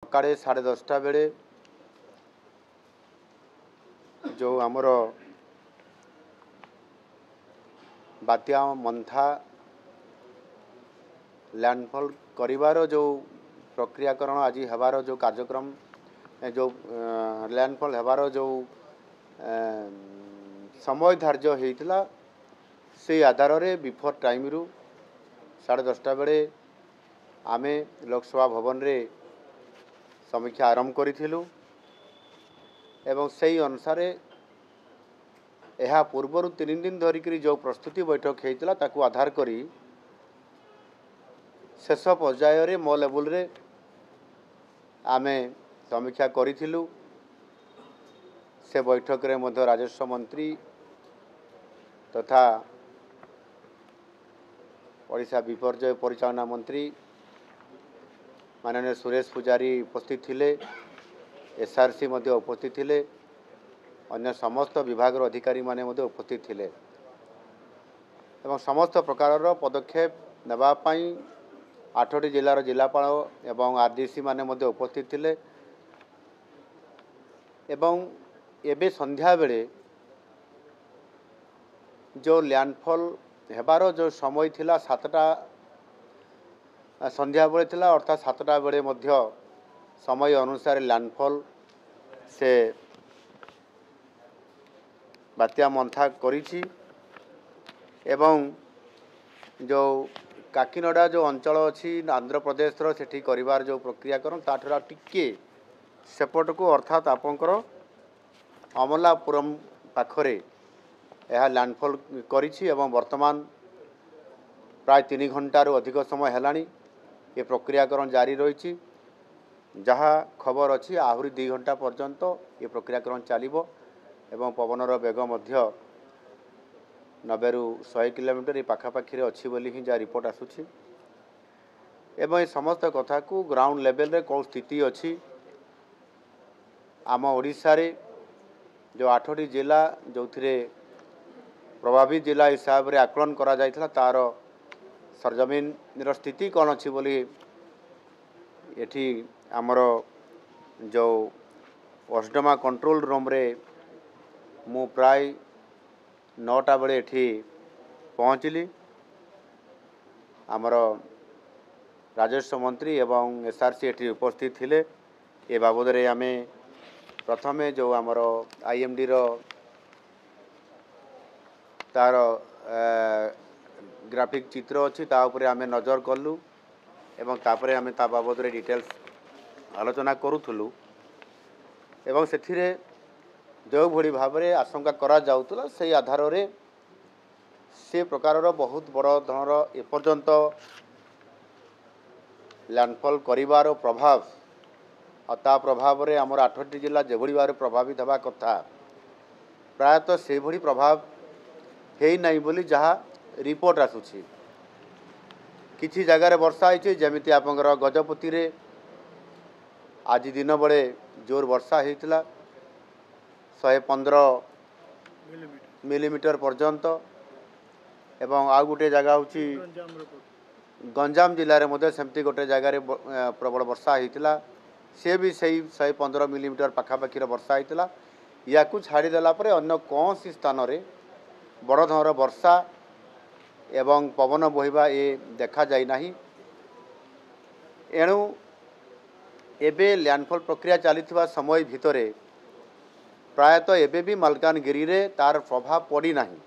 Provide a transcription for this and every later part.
सकाळे 10:30 बेले जो आमर बात्या मंथा लैंडफॉल करिवार जो प्रक्रियाकरण आज हबार जो कार्यक्रम जो लैंडफॉल हबार जो समय धार्य होता से आधार रे बिफोर टाइम रु 10:30 बेले आमे लोकसभा भवन रे समीक्षा आरंभ करिथिलु एवं सही अनुसार यह पूर्वर 3 दिन धरिकी जो प्रस्तुति बैठक होता ताकू आधार करी शेष पर्याय रे मो लेवल रे आमे समीक्षा करिथिलु। से बैठक रे मध्य राजस्व मंत्री तथा ओडिशा विपर्यय परिचालना मंत्री माननीय सुरेश पुजारी उपस्थित थिले, एसआरसी मध्य उपस्थित थिले, अन्य समस्त विभाग अधिकारी माने मध्य उपस्थित थिले एवं समस्त प्रकार पदक्षेप नेबा पई 8टी जिलार जिलापाल एवं आरडीसी माने मध्य उपस्थित थिले एवं एबे संध्या बेले जो लैंडफॉल हेबार जो समय थिला 7टा संध्या बेले थिला अर्थात 7टा बेले मध्य समय अनुसार लैंडफॉल से बात्या मंथा करिछि एवं जो काकीनडा जो अंचल अच्छी आंध्र प्रदेश रो सेठी करिवार जो प्रक्रियाकरण ताठरा टिके सेपट को अर्थात आपंकर अमलापुरम पाखरे यह लैंडफॉल करिछि एवं वर्तमान प्राय 3 घंटारू अधिक समय हेलानी ये प्रक्रियाकरण जारी रही जहाँ खबर अच्छी आहरी 2 घंटा पर्यंत ये प्रक्रियाकरण चलिबो एवं पवनर बेग मध्य 90 ରୁ 100 किलोमीटर ये पाखापाखी अच्छी बोली ही जहाँ रिपोर्ट आसुछि एवं समस्त कथा को ग्राउंड लेवल रे कौन स्थिति अच्छी आम ओडिशा रे जो 8टी जिला जो प्रभावित जिला हिसाब रे आकलन करा जायथिला तार सरजमीन स्थिति कौन अच्छी बोली एठी आमर जो ओसडमा कंट्रोल रूम रे मु प्राय 9टा बेले एठी पहुँचली आमर राजस्व मंत्री एवं एसआरसी एठी उपस्थित थिले ए बाबद रे आमे प्रथमे जो आमर आईएमडी रो तार ग्राफिक चित्र अच्छी ता उपरे आमे नजर कलु एवं तापरे आमे ता बाबद रे डिटेल्स आलोचना करूथुलु एवं सेथिरे जो भली भाव में आशंका करा जाउतला से आधार रे से प्रकार बहुत बड़ धर एपर्यंत लैंडफॉल करिवार प्रभाव अता प्रभाव रे आमर 8टी जिला जेभली भाव प्रभावित हवा कथा प्रायतः से भली प्रभाव हेई नहीं बोली जहाँ रिपोर्ट आसुछि किछि जगार वर्षा होइछि जेमिति आपंकर गजपति रे आज दिन बड़े जोर वर्षा होइतिला 115 मिलीमीटर पर्यंत एवं आ गोटे जगह होची गंजाम जिले में मध्य सेमती गोटे जगार प्रबल वर्षा होइतिला से भी सही 115 मिलीमीटर पाखापाखी वर्षा होइतिला या छाड़ीदेला अन्य कौन सी स्थान रे बड़ धर वर्षा एवं पवन बहिबा ये देखा जाय नाही एणु एबे लैंडफॉल प्रक्रिया चली समय भितरे प्रायतः एबे भी मालकानगिरी रे तार प्रभाव पड़ी नाही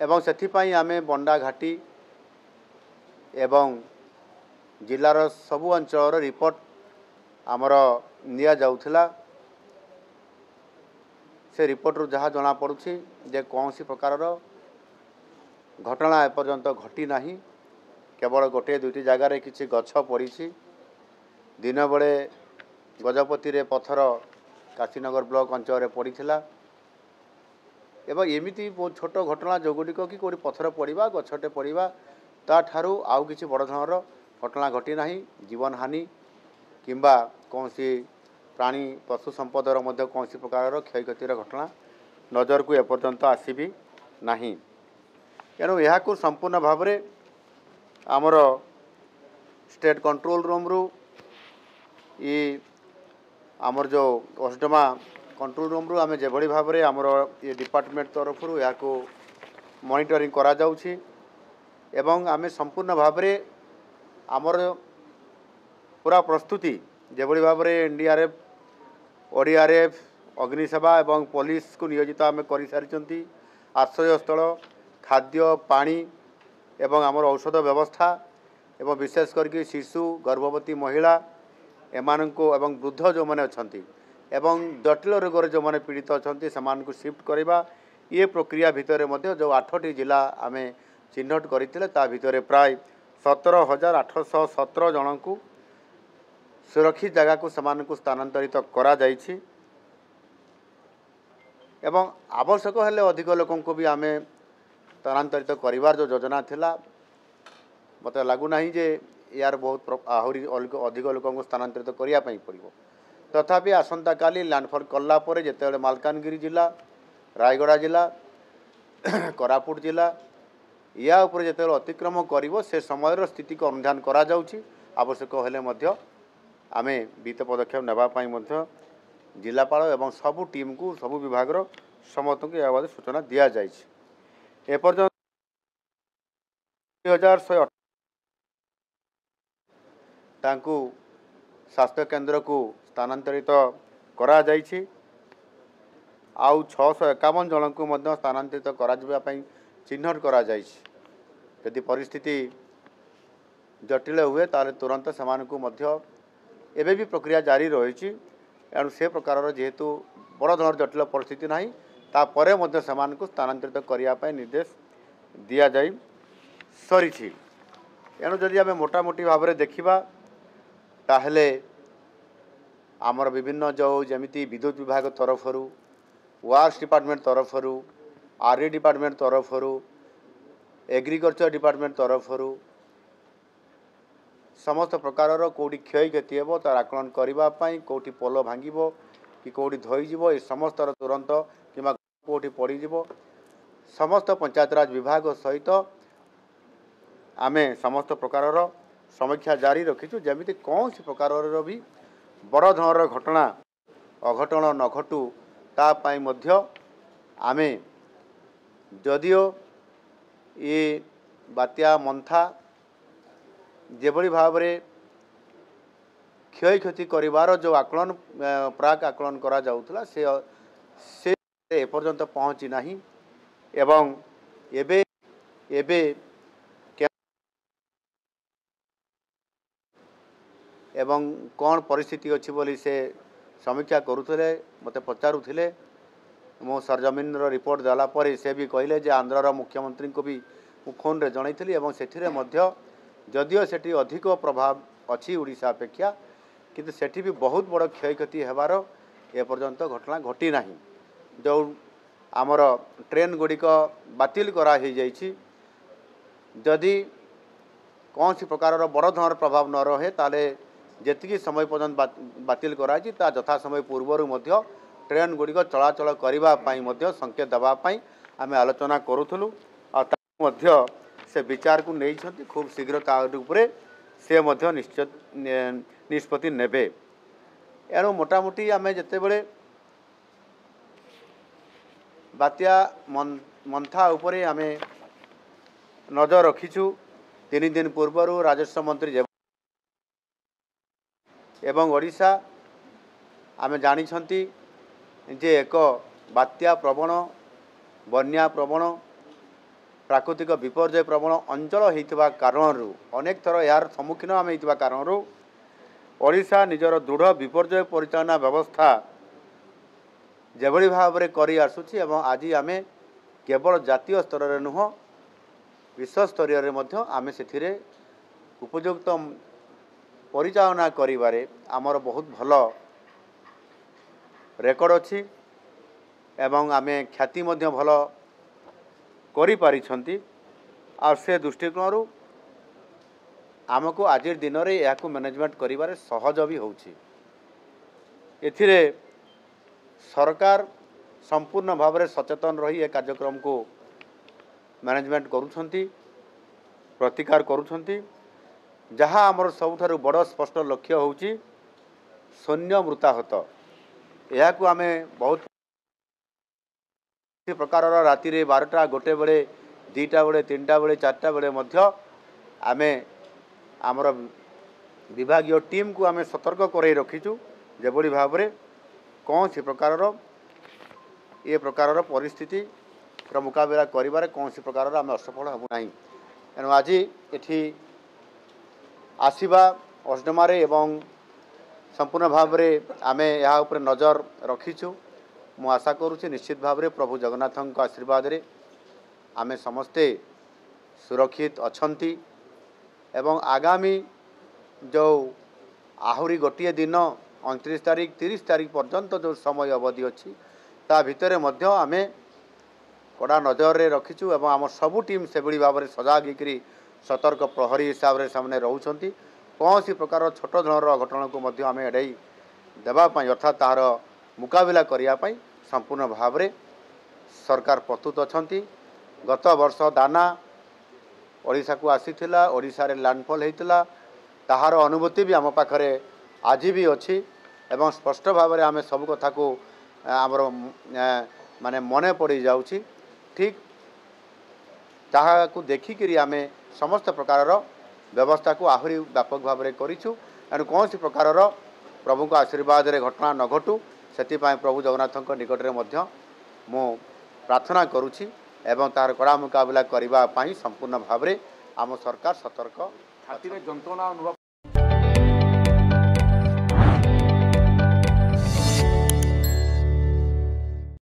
एवं सेथिपाई आमे बंडा घाटी एवं जिलार सबु अंचल रिपोर्ट आमर निया जाउथिला से रिपोर्ट रु जहाँ जना पड़ुछि जे कौन सी प्रकार घटना एपर्यंत घटी नाही केवल गोटे 2टी जगार किछि गछ पड़ी दिन बेले गजपति रे पथर काशीनगर ब्लॉक अंचल पड़ा एवं एमती बहुत छोट घटना जो गुड़िक कि कौटी पथर पड़ा गछटे पड़ा ताठारू आउ किसी बड़ धरर घटना घटी ना जीवन हानि किंबा कौन सी प्राणी पशु संपदर मध्य कौन सी प्रकार क्षयक्षतिर घटना नजर को एपर्यंत आसबी ना तेणु यहाँ संपूर्ण भाव में आमर स्टेट कंट्रोल रूम रु ये आमर जो ओसडमा कंट्रोल रूम रु आमे जेभली भाव में आमर ये डिपार्टमेंट तरफ या मॉनिटरिंग करा जाउछि एवं आमे संपूर्ण भाव में आमर पूरा प्रस्तुति जेभली भाव में एनडीआरएफ ओडीआरएफ अग्निसेवा एवं पुलिस को नियोजित आम कर सारी आश्रय स्थल खाद्य पानी एवं आमर औषध व्यवस्था एवं विशेष करके शिशु गर्भवती महिला एमानंको एवं वृद्ध जो मैंने अच्छा एवं जटिल रोग जो मैंने पीड़ित अच्छा से शिफ्ट करवा ये प्रक्रिया भितर जो 8टी जिला आम चिन्हट करते भितर प्राय 17,817 जन को सुरक्षित जगह को समानकु स्थानांतरित करा जाइछि एवं आवश्यक हेले अधिक लोकों को भी आमे स्थानांतरित करिवार जो योजना थिला मते लागू नाही जे यार बहुत आहुरी अधिक लोकों को स्थानांतरित करिया पई पड़िबो तथापि आसंता काली लैंडफॉल कला परे जेतेबेले मालकानगिरी जिला रायगड़ा जिला कोरापुट जिला या ऊपर जेतेबेले अतिक्रम करिवो से समय स्थिति को अनुधान करा जाउछि आवश्यक हेले मध्य आमे वित्त पदक्षेप नेबा पई मध्य जिलापाल एवं सबू टीम को सबू विभाग समस्त को यह बात सूचना दि जाए एपर्यंत 2118 तांकु स्वास्थ्य केन्द्र को स्थानांतरित करा जाइछि आउ 651 जन को मध्य स्थानांतरित करा जिबा पई चिन्हट करा जाइछि यदि परिस्थिति जटिल हुए ताले तुरंत समान को मध्य एबे भी प्रक्रिया जारी रही एणु से प्रकार जेहेतु बड़ धरण जटिल परिस्थिति ना तापर समान को स्थानांतरित करने निर्देश दि जाई सरी एणु जदि आम मोटामोटी भाव में देखा ताहले आमर विभिन्न जो जमीती विद्युत विभाग तरफ वार्स डिपार्टमेंट तरफ आरडी डिपार्टमेंट तरफ एग्रीकल्चर डिपार्टमेंट तरफ समस्त प्रकार कौटी क्षय क्षति हे तार आकलन करने कौटी पोल भांग कि कौटी धोईज ये समस्त तुरंत कि कौटी पड़ज समस्त पंचायतराज विभाग सहित आमे समस्त प्रकार समीक्षा जारी रखीचु जमी कौन सी प्रकार भी बड़ धरण घटना अघटन न घटू तापाई मध्य आमे जदियो ये बात्या मंथा जेभली भाव में क्षय क्षति करिवार जो आकलन प्राक आकलन करा जाउथला से एपर्यंत पहुँची नहीं एवं एबे एबे एवं कौन परिस्थिति अच्छी बोली से समीक्षा करुले मते पचारुले मो सरजमीन रिपोर्ट देला पर से भी कहले जे आंध्रर मुख्यमंत्री को भी फोन रे जनईली एवं सेठिरे मध्य जदिओ सेठी अधिक प्रभाव अच्छी ओडिशा अपेक्षा किंतु सेठी भी बहुत बड़ क्षय क्षति हेबार एपर्यंत घटना घटी नहीं जो आमर ट्रेन गुड़िक बातिल करा ही जाइछि जदि कौन सी प्रकार बड़ धरण प्रभाव न रहे ताले जेतिकी समय पर्यंत बातिल कराई ता यथा समय पूर्वर मध्य ट्रेन गुड़िक चलाचल करने संकेत देवाई आम आलोचना करूँ और से विचार को नहीं खूब शीघ्र ताऊपर से निष्पत्ति नेबे एणु मोटामोटी आम जिते बड़े बात्या मंथा उपरे आम नजर रखीचु 3 दिन पूर्व राजस्व मंत्री एवं ओडिशा आम जानी जे एक बात्या प्रवण बन्या प्रवण प्राकृतिक विपर्यय प्रवण अंचल होता कारण अनेक थर यार सम्मुखीन आम होता कारण ओडिशा निजर दृढ़ विपर्यय परिचालना व्यवस्था जेभली भाव में करी आसुछि एवं आज आम केवल जातीय स्तर में नुह विश्व स्तर में आम से उपयुक्त परिचालना करिबारे आमर बहुत भल रेकर्ड अच्छी एवं आम ख्याति भल करि पारिछंती और से दृष्टिकोण आमको आज दिन में यह मैनेजमेंट करिबारे सहज भी होछि एथिरे सरकार संपूर्ण भाव में सचेतन रही ए कार्यक्रम को मैनेजमेंट करुछंती प्रतिकार करुछंती जहाँ आमर सबुठारु बड़ स्पष्ट लक्ष्य होछि सैन्य मृताहत यह आम बहुत प्रकार राति 12टा 1 बेले 2टा बेले 3टा बेले 4टा बेले आम आमर विभाग टीम को आम सतर्क कर रखीचु जेभली भाव में कौन सी प्रकार ये प्रकार परिस्थिति मुकाबला करिबारे कौन सी प्रकार आम असफल हबु नाही। एणु आज एठी आसीबा अस्डमारे एवं संपूर्ण भाव में आम या ऊपर नजर रखीचु। मु आशा करुच्ची निश्चित भाव में प्रभु जगन्नाथ आशीर्वाद रे आमे समस्ते सुरक्षित अछंती एवं आगामी जो आहुरी गोटे दिन 29 तारीख 30 तारीख पर्यंत जो समय अवधि अच्छी ता भितर मध्य आमे कड़ा नजर रे रखीचु एवं आम सबू टीम से भाव में सजाग होकर सतर्क प्रहरी हिसाब से सामने रोचंती कौन सी प्रकार छोट धरणर घटना को मध्य आम एड़ाई देवाई अर्थात तार मुकाबला करने संपूर्ण भाव में सरकार प्रस्तुत अच्छा। गत वर्ष दाना ओडिशा को आसीथिला ओडिशा रे लैंडफॉल होता ताहार अनुभूति भी आम पाखरे आज भी अच्छी एवं स्पष्ट भाव में आम सब कथा को आमर माने मने पड़ी जाउछि ठीक ताहा को देखिकी आम समस्त प्रकार व्यवस्था को आहुरी व्यापक भाव में करिछु। एणु कौन सी प्रकार प्रभु को आशीर्वाद रे घटना न घटू से प्रभु जगन्नाथ निकट में मध्य मु प्रार्थना करुछि एवं तार कड़ा मुकाबला करने संपूर्ण भाव में आम सरकार सतर्क। छाती में जंत्रणा अनुभव